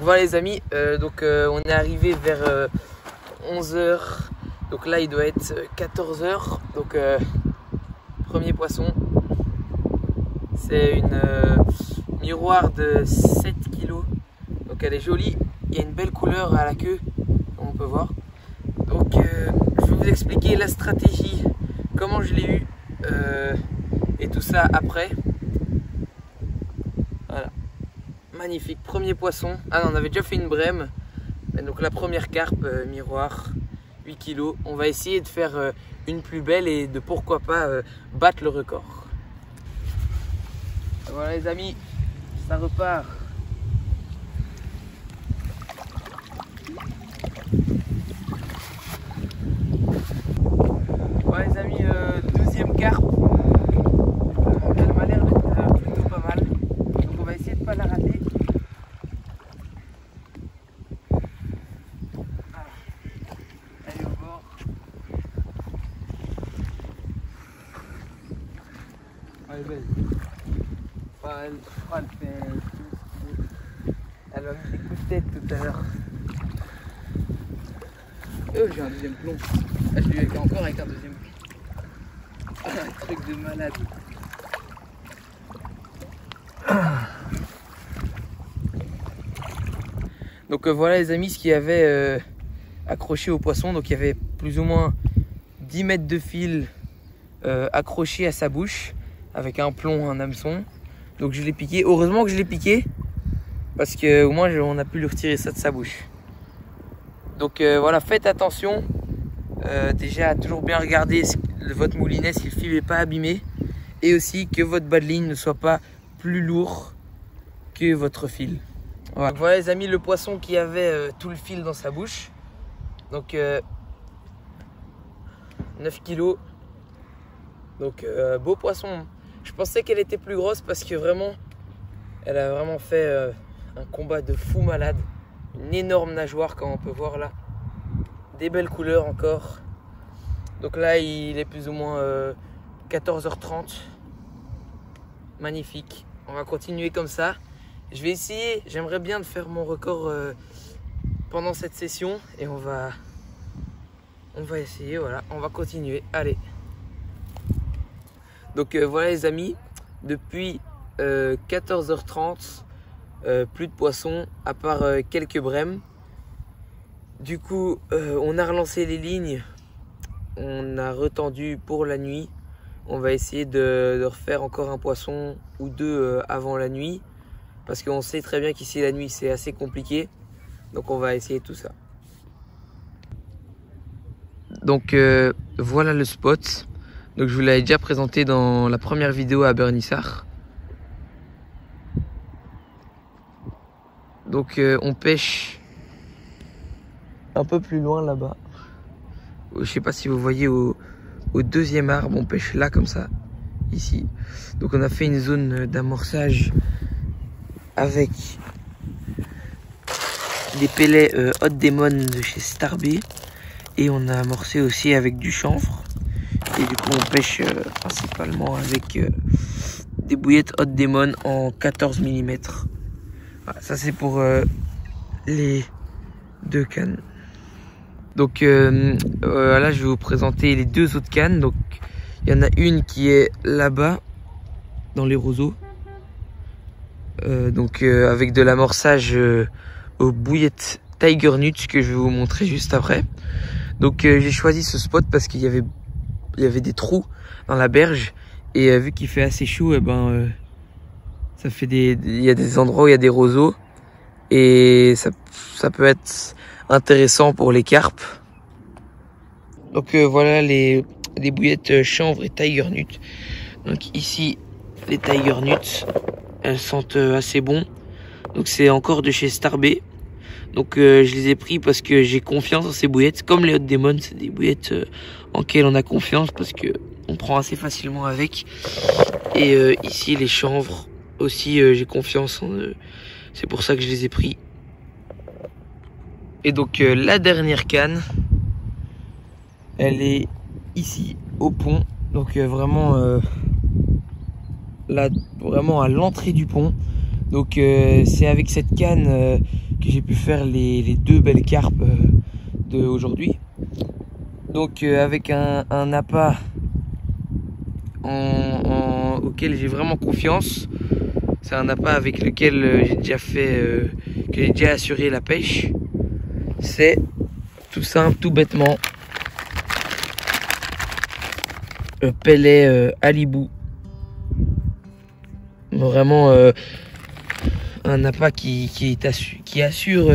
voilà les amis, on est arrivé vers 11 h. Donc là il doit être 14 h. Donc premier poisson. C'est une miroir de 7 kg. Donc elle est jolie. Il y a une belle couleur à la queue, comme on peut voir. Donc je vais vous expliquer la stratégie, comment je l'ai eu et tout ça après. Voilà. Magnifique, premier poisson. Ah non, on avait déjà fait une brème. Donc la première carpe, miroir, 8 kg. On va essayer de faire une plus belle et de pourquoi pas battre le record. Voilà les amis, ça repart. Voilà les amis, 12e carpe. Elle m'a l'air d'être plutôt pas mal. Donc on va essayer de ne pas la rater. Voilà. Elle est au bord. Elle est belle. Elle m'a mis des coups de tête tout à l'heure. Oh, j'ai un deuxième plomb. Ah, je l'ai eu encore avec un deuxième plomb. Ah, un truc de malade. Donc voilà les amis ce qu'il y avait accroché au poisson. Donc il y avait plus ou moins 10 mètres de fil accroché à sa bouche avec un plomb, un hameçon. Donc je l'ai piqué. Heureusement que je l'ai piqué parce que au moins on a pu lui retirer ça de sa bouche. Donc voilà, faites attention. Déjà toujours bien regarder votre moulinet si le fil n'est pas abîmé. Et aussi que votre bas de ligne ne soit pas plus lourd que votre fil. Voilà, donc voilà les amis, le poisson qui avait tout le fil dans sa bouche. Donc 9 kg. Donc beau poisson. Je pensais qu'elle était plus grosse parce que vraiment elle a vraiment fait un combat de fou malade. Une énorme nageoire comme on peut voir là. Des belles couleurs encore. Donc là il est plus ou moins 14 h 30. Magnifique. On va continuer comme ça. Je vais essayer, j'aimerais bien de faire mon record pendant cette session. Et on va essayer, voilà. On va continuer, allez. Donc voilà les amis. Depuis 14 h 30, plus de poissons à part quelques brèmes. Du coup on a relancé les lignes. On a retendu pour la nuit. On va essayer de refaire encore un poisson ou deux avant la nuit. Parce qu'on sait très bien qu'ici la nuit c'est assez compliqué. Donc on va essayer tout ça. Donc voilà le spot. Donc je vous l'avais déjà présenté dans la première vidéo à Bernissart. Donc on pêche un peu plus loin là-bas. Je sais pas si vous voyez au deuxième arbre, on pêche là comme ça, ici. Donc on a fait une zone d'amorçage avec des pellets Hot Demon de chez Starbé. Et on a amorcé aussi avec du chanvre. Et du coup on pêche principalement avec des bouillettes Hot Demon en 14 mm. Voilà, ça c'est pour les deux cannes. Donc là je vais vous présenter les deux autres cannes. Donc il y en a une qui est là-bas dans les roseaux. Avec de l'amorçage aux bouillettes Tiger Nuts que je vais vous montrer juste après. Donc j'ai choisi ce spot parce qu'il y avait des trous dans la berge et vu qu'il fait assez chaud, ça fait il y a des endroits où il y a des roseaux et ça peut être intéressant pour les carpes. Donc voilà les bouillettes chanvre et Tiger Nuts. Donc ici les Tiger Nuts, elles sentent assez bon. Donc c'est encore de chez Starbé. Donc je les ai pris parce que j'ai confiance en ces bouillettes. Comme les Hot Demon, c'est des bouillettes en lesquelles on a confiance parce que on prend assez facilement avec. Et ici les chanvres aussi, j'ai confiance en eux. C'est pour ça que je les ai pris. Et donc la dernière canne, elle est ici au pont. Donc vraiment là, vraiment à l'entrée du pont. Donc c'est avec cette canne que j'ai pu faire les deux belles carpes d'aujourd'hui. Donc avec un appât auquel j'ai vraiment confiance. C'est un appât avec lequel j'ai déjà fait, que j'ai déjà assuré la pêche. C'est tout simple, tout bêtement, Pellet Halibut. Vraiment un appât qui assure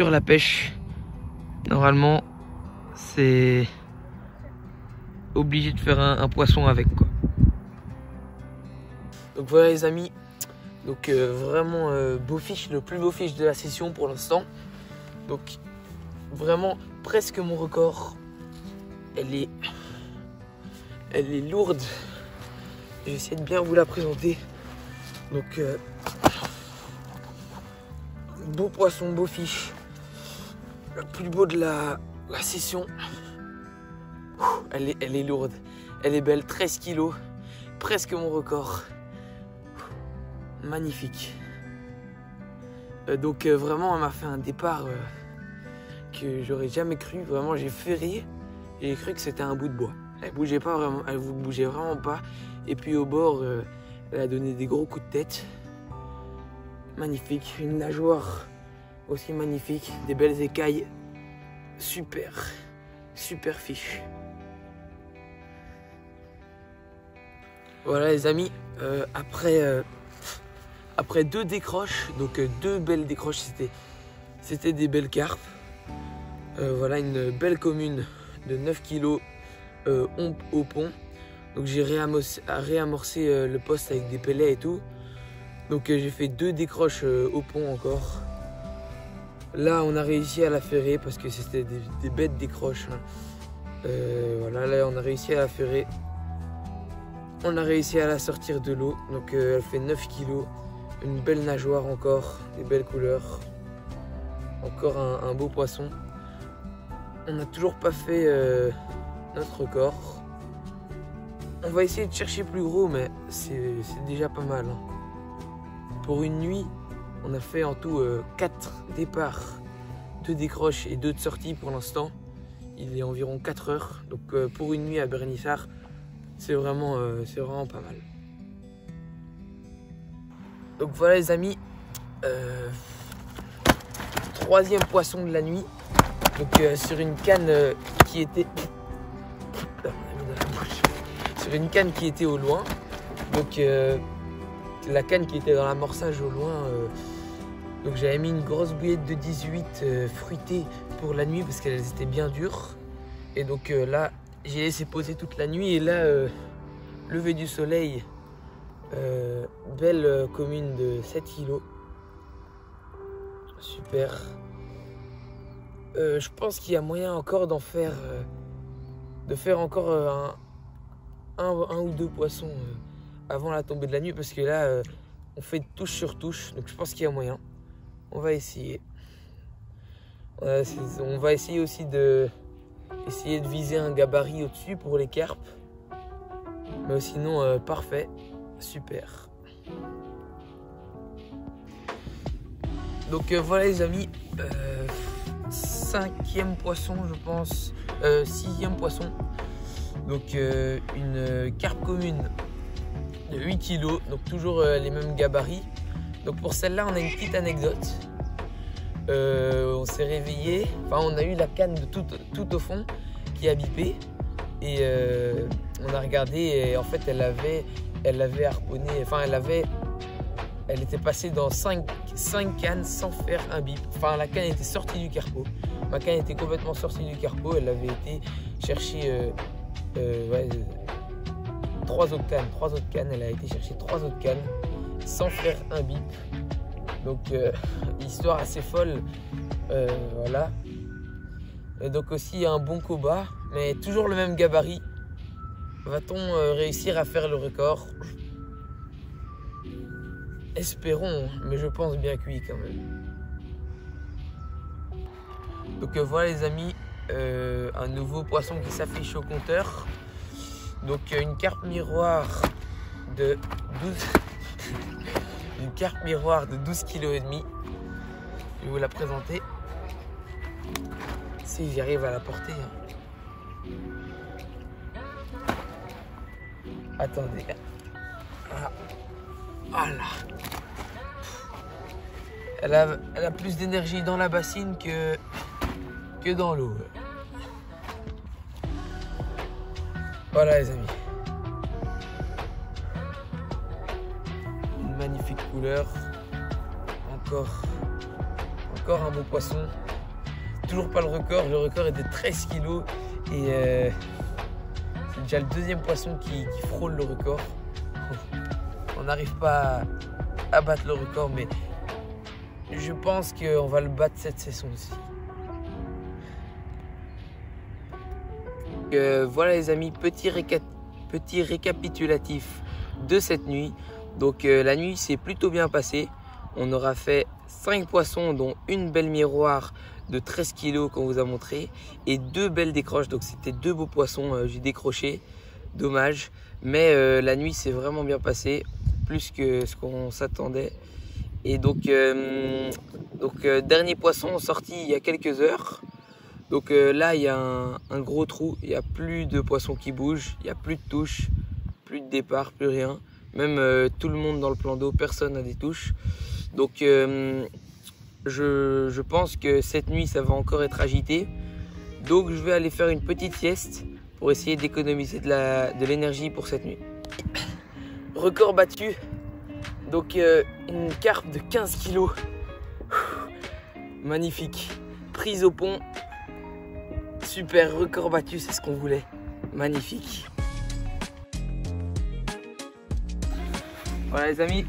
la pêche. Normalement, c'est obligé de faire un poisson avec, quoi. Donc voilà les amis, donc vraiment beau fiche, le plus beau fiche de la session pour l'instant. Donc vraiment presque mon record. Elle est lourde. Je vais essayer de bien vous la présenter. Donc beau poisson, beau fiche, le plus beau de la session. Elle est lourde, elle est belle, 13 kilos, presque mon record. Magnifique. Donc vraiment elle m'a fait un départ que j'aurais jamais cru. Vraiment j'ai ferré et j'ai cru que c'était un bout de bois. Elle bougeait pas vraiment, elle bougeait vraiment pas. Et puis au bord elle a donné des gros coups de tête. Magnifique, une nageoire aussi magnifique, des belles écailles. Super fiche. Voilà les amis, après deux décroches, donc deux belles décroches, c'était des belles carpes. Voilà une belle commune de 9 kg au pont. Donc j'ai réamorcé le poste avec des pellets et tout. Donc j'ai fait deux décroches au pont encore. Là on a réussi à la ferrer parce que c'était des bêtes décroches. Voilà, là on a réussi à la ferrer. On a réussi à la sortir de l'eau. Donc elle fait 9 kg. Une belle nageoire encore, des belles couleurs. Encore un beau poisson. On n'a toujours pas fait notre record. On va essayer de chercher plus gros, mais c'est déjà pas mal. Hein. Pour une nuit, on a fait en tout 4 départs, 2 décroches et 2 de sorties pour l'instant. Il est environ 4 heures. Donc pour une nuit à Bernissart, c'est vraiment pas mal. Donc voilà les amis, troisième poisson de la nuit. Donc sur une canne qui était au loin. Donc la canne qui était dans l'amorçage au loin. Donc j'avais mis une grosse bouillette de 18 fruitées pour la nuit parce qu'elles étaient bien dures. Et donc là j'ai laissé poser toute la nuit et là lever du soleil. Belle commune de 7 kg. Super. Je pense qu'il y a moyen encore de faire encore un ou deux poissons avant la tombée de la nuit parce que là on fait touche sur touche, donc je pense qu'il y a moyen. On va essayer. On va essayer aussi de viser un gabarit au-dessus pour les carpes. Mais sinon parfait. Super. Donc voilà les amis, 5e poisson je pense, 6e poisson. Donc une carpe commune de 8 kg, donc toujours les mêmes gabarits. Donc pour celle-là on a une petite anecdote. On s'est réveillé, enfin on a eu la canne de tout au fond qui a bipé. Et on a regardé et en fait elle avait harponné, enfin elle était passée dans 5 cannes sans faire un bip. Enfin la canne était sortie du carpeau. Ma canne était complètement sortie du carpeau. Elle avait été chercher 3 autres cannes. Elle a été chercher 3 autres cannes sans faire un bip. Donc histoire assez folle. Voilà. Et donc aussi un bon coba, mais toujours le même gabarit. Va-t-on réussir à faire le record? Espérons, mais je pense bien que oui quand même. Donc voilà les amis, un nouveau poisson qui s'affiche au compteur. Donc une carpe miroir de 12 kg et demi. Je vais vous la présenter. Si j'arrive à la porter. Hein. Attendez. Voilà. Elle a plus d'énergie dans la bassine que dans l'eau. Voilà les amis. Une magnifique couleur. Encore un beau poisson. Toujours pas le record. Le record est de 13 kg. Et c'est déjà le deuxième poisson qui frôle le record. On n'arrive pas à battre le record, mais je pense qu'on va le battre cette saison-ci. Voilà les amis, petit récapitulatif de cette nuit. Donc la nuit s'est plutôt bien passée. On aura fait 5 poissons, dont une belle miroir de 13 kg qu'on vous a montré et 2 belles décroches. Donc c'était 2 beaux poissons, j'ai décroché, dommage. Mais la nuit s'est vraiment bien passée, plus que ce qu'on s'attendait. Et donc dernier poisson sorti il y a quelques heures. Donc là il y a un gros trou, il n'y a plus de poissons qui bougent, il n'y a plus de touches, plus de départ, plus rien. Même tout le monde dans le plan d'eau, personne n'a des touches. Donc je pense que cette nuit ça va encore être agité. Donc je vais aller faire une petite sieste pour essayer d'économiser de l'énergie pour cette nuit. Record battu. Donc une carpe de 15 kg. Magnifique. Prise au pont. Super, record battu, c'est ce qu'on voulait. Magnifique. Voilà les amis,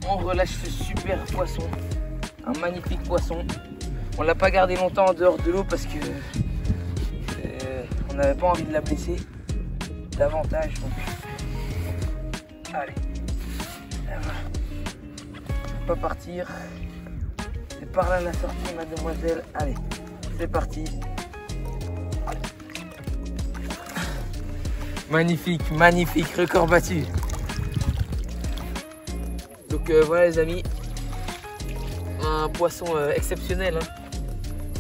on relâche ce super poisson. Un magnifique poisson. On l'a pas gardé longtemps en dehors de l'eau parce que on n'avait pas envie de la blesser davantage. Donc allez, pas partir. C'est par là la sortie, mademoiselle. Allez, c'est parti. Magnifique, magnifique, record battu. Donc voilà les amis, un poisson exceptionnel. Hein.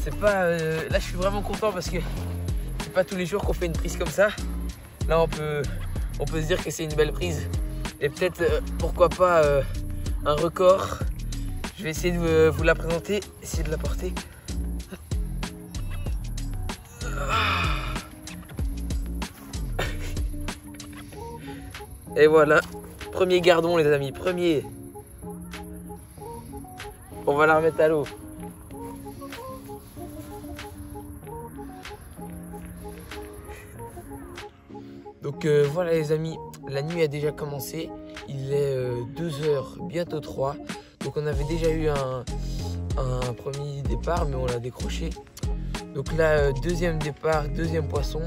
C'est pas, là je suis vraiment content parce que c'est pas tous les jours qu'on fait une prise comme ça. Là on peut se dire que c'est une belle prise. Et peut-être pourquoi pas un record. Je vais essayer de vous la présenter, essayer de la porter. Et voilà, premier gardon les amis, premier. On va la remettre à l'eau. Donc voilà les amis, la nuit a déjà commencé. Il est 2 h, bientôt 3. Donc on avait déjà eu un premier départ, mais on l'a décroché. Donc là, deuxième départ, deuxième poisson.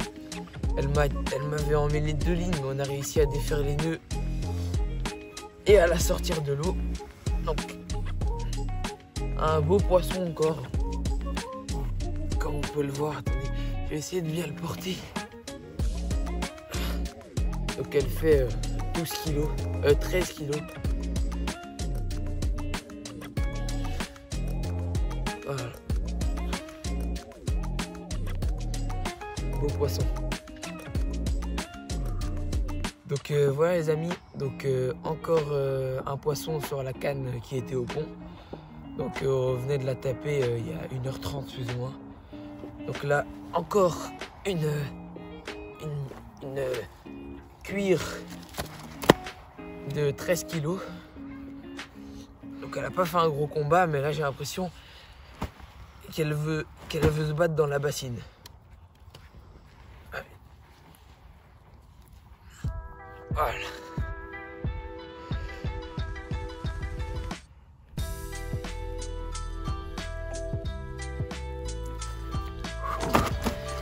Elle m'avait emmêlé 2 lignes, mais on a réussi à défaire les nœuds et à la sortir de l'eau. Donc un beau poisson encore. Comme on peut le voir, attendez, je vais essayer de bien le porter. Donc elle fait 12 kg, 13 kg. Voilà. Beau poisson. Donc voilà les amis, donc encore un poisson sur la canne qui était au pont. Donc on venait de la taper il y a 1h30 plus ou moins. Donc là encore une cuir de 13 kg. Donc elle n'a pas fait un gros combat, mais là j'ai l'impression qu'elle veut se battre dans la bassine. Voilà.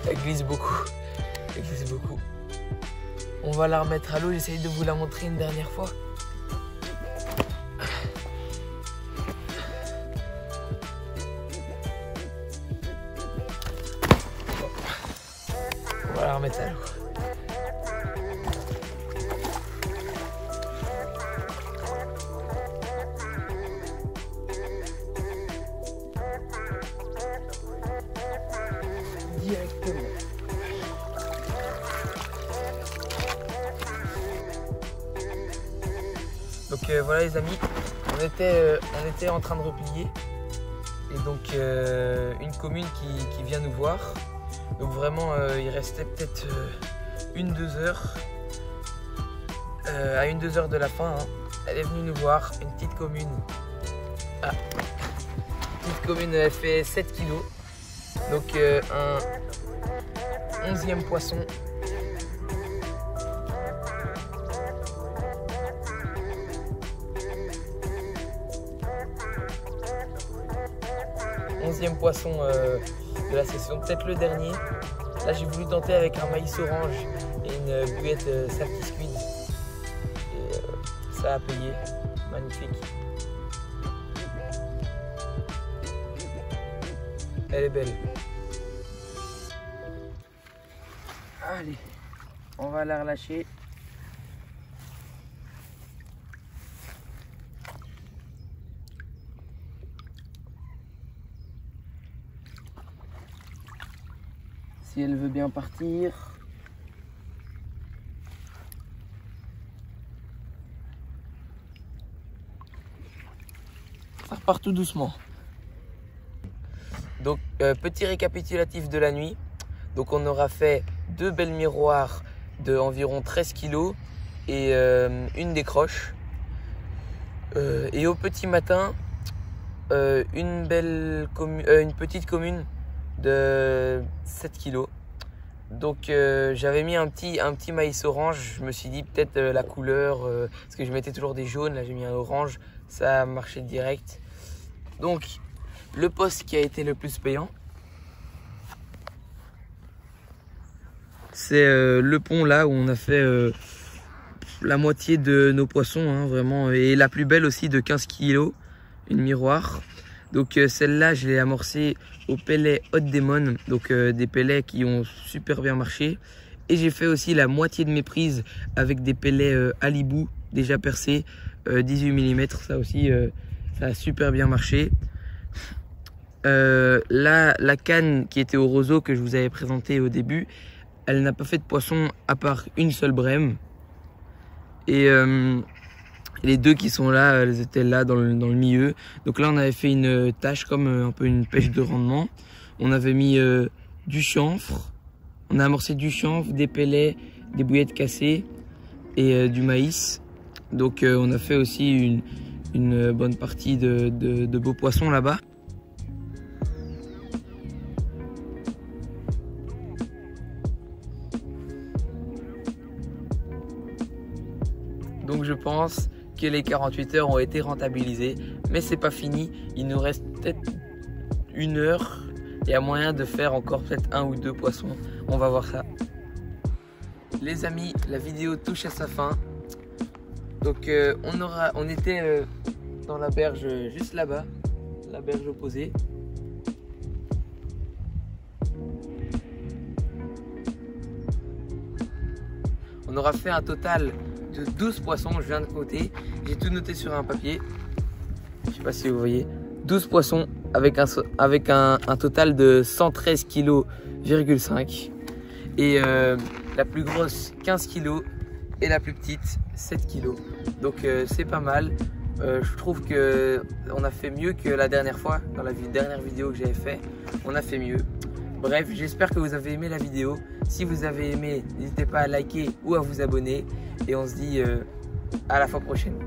Elle glisse beaucoup. Elle glisse beaucoup. On va la remettre à l'eau. J'essaye de vous la montrer une dernière fois. On va la remettre à l'eau. voilà les amis, on était en train de replier. Et donc une commune qui vient nous voir. Donc vraiment il restait peut-être 1-2 heures. À 1-2 heures de la fin, hein. Elle est venue nous voir, une petite commune. Ah. Petite commune, elle fait 7 kilos. Donc un 11e poisson. Poisson de la session, peut-être le dernier. Là j'ai voulu tenter avec un maïs orange et une bouillette salty squid. Et ça a payé, magnifique. Elle est belle. Allez, on va la relâcher. Si elle veut bien partir. Ça repart tout doucement. Donc petit récapitulatif de la nuit. Donc on aura fait 2 belles miroirs de environ 13 kg et une décroche. Et au petit matin, une petite commune de 7 kg. Donc j'avais mis un petit maïs orange. Je me suis dit peut-être la couleur, parce que je mettais toujours des jaunes, là j'ai mis un orange, ça a marché direct. Donc le poste qui a été le plus payant, c'est le pont là où on a fait la moitié de nos poissons, hein, vraiment, et la plus belle aussi de 15 kg, une miroir. Donc celle-là, je l'ai amorcée au pellet Hot Demon, donc des pellets qui ont super bien marché. Et j'ai fait aussi la moitié de mes prises avec des pellets Halibut déjà percés, 18 mm, ça aussi, ça a super bien marché. La canne qui était au roseau que je vous avais présenté au début, elle n'a pas fait de poisson à part une seule brème. Et les deux qui sont là, elles étaient là dans le milieu. Donc là, on avait fait une tâche comme un peu une pêche de rendement. On avait mis du chanvre. On a amorcé du chanvre, des pellets, des bouillettes cassées et du maïs. Donc on a fait aussi une bonne partie de beaux poissons là-bas. Donc je pense que les 48 heures ont été rentabilisées, mais c'est pas fini. Il nous reste peut-être 1 heure. Il y a moyen de faire encore peut-être 1 ou 2 poissons. On va voir ça. Les amis, la vidéo touche à sa fin. Donc on était dans la berge juste là-bas, la berge opposée. On aura fait un total de 12 poissons, je viens de compter. J'ai tout noté sur un papier. Je sais pas si vous voyez. 12 poissons avec un total de 113 kg,5 kg. Et la plus grosse 15 kg et la plus petite 7 kg. Donc c'est pas mal. Je trouve que on a fait mieux que la dernière fois. Dans la dernière vidéo que j'avais fait, on a fait mieux. Bref, j'espère que vous avez aimé la vidéo. Si vous avez aimé, n'hésitez pas à liker ou à vous abonner. Et on se dit à la fois prochaine.